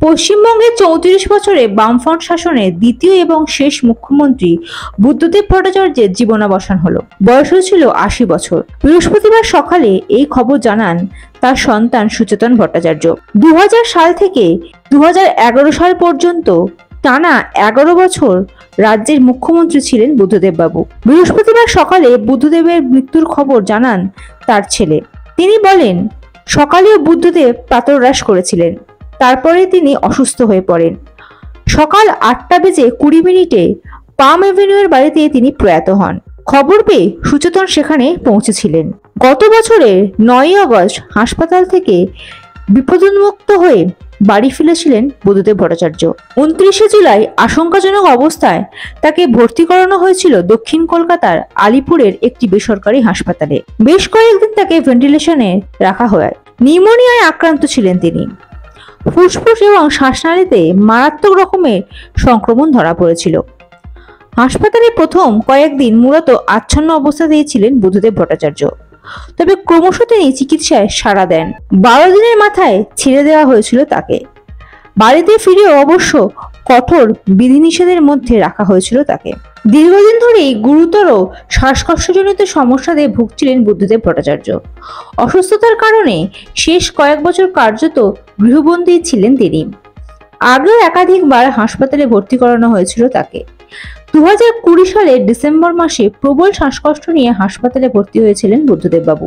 পশ্চিমবঙ্গের ৩৪ বছরে বামফ্রন্ট শাসনের দ্বিতীয় এবং শেষ মুখ্যমন্ত্রী বুদ্ধদেব ভট্টাচার্যের জীবনাবসান হলো। বয়স ছিল ৮০ বছর। বৃহস্পতিবার সকালে এই খবর জানান তার সন্তান সুচেতন ভট্টাচার্য। ২০০০ সাল থেকে ২০১১ সাল পর্যন্ত টানা ১১ বছর রাজ্যের মুখ্যমন্ত্রী ছিলেন বুদ্ধদেব বাবু। বৃহস্পতিবার সকালে বুদ্ধদেবের মৃত্যুর খবর জানান তার ছেলে। তিনি বলেন, সকালেও বুদ্ধদেব প্রাতরাশ করেছিলেন, তারপরে তিনি অসুস্থ হয়ে পড়েন। সকাল ৮:২০ পাম এভিনিউয়ের বাড়িতে তিনি প্রয়াত হন। খবর পেয়ে সুচেতন সেখানে পৌঁছেছিলেন। গত বছরের ৯ আগস্ট হাসপাতাল থেকে বিপদমুক্ত হয়ে বাড়ি ফিরেছিলেন বুদ্ধদেব ভট্টাচার্য। ২৯ জুলাই আশঙ্কাজনক অবস্থায় তাকে ভর্তি করানো হয়েছিল দক্ষিণ কলকাতার আলিপুরের একটি বেসরকারি হাসপাতালে। বেশ কয়েকদিন তাকে ভেন্টিলেশনে রাখা হয়। নিউমোনিয়ায় আক্রান্ত ছিলেন তিনি। ফুসফুস এবং শ্বাসনালীতে মারাত্মক রকমের সংক্রমণ ধরা পড়েছিল। হাসপাতালে প্রথম কয়েকদিন মূলত আচ্ছন্ন অবস্থাতেই ছিলেন বুদ্ধদেব ভট্টাচার্য, তবে ক্রমশ তিনি চিকিৎসায় সাড়া দেন। ১২ দিনের মাথায় ছেড়ে দেওয়া হয়েছিল তাকে। বাড়িতে ফিরেও অবশ্য কঠোর বিধিনিষেধের মধ্যে রাখা হয়েছিল তাকে। দীর্ঘদিন ধরেই গুরুতর শ্বাসকষ্টজনিত সমস্যাতে ভুগছিলেন বুদ্ধদেব ভট্টাচার্য। অসুস্থতার কারণে শেষ কয়েক বছর কার্যত গৃহবন্দী ছিলেন তিনি। আগেও একাধিকবার হাসপাতালে ভর্তি করানো হয়েছিল তাকে। ২০২০ সালের ডিসেম্বর মাসে প্রবল শ্বাসকষ্ট নিয়ে হাসপাতালে ভর্তি হয়েছিলেন বুদ্ধদেব বাবু।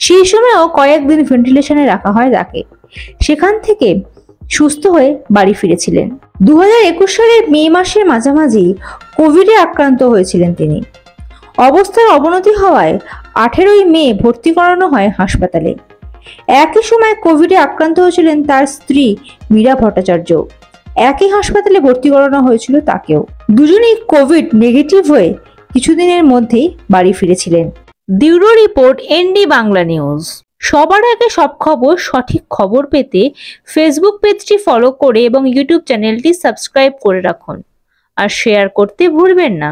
সেই সময়ও কয়েকদিন ভেন্টিলেশনে রাখা হয় তাকে। সেখান থেকে সুস্থ হয়ে বাড়ি ফিরেছিলেন। ২০২১ সালের মে মাসের মাঝামাঝি কোভিডে আক্রান্ত হয়েছিলেন তিনি। অবস্থার অবনতি হওয়ায় ১৮ মে ভর্তি করানো হয় হাসপাতালে। একই সময় কোভিডে আক্রান্ত হয়েছিলেন তার স্ত্রী মীরা ভট্টাচার্য। একই হাসপাতালে ভর্তি করানো হয়েছিল তাকেও। দুজনেই কোভিড নেগেটিভ হয়ে কিছুদিনের মধ্যেই বাড়ি ফিরেছিলেন। Bureau report, ND Bangla news. সবার আগে সব খবর, সঠিক খবর পেতে ফেসবুক পেজটি ফলো করে এবং ইউটিউব চ্যানেলটি সাবস্ক্রাইব করে রাখুন আর শেয়ার করতে ভুলবেন না।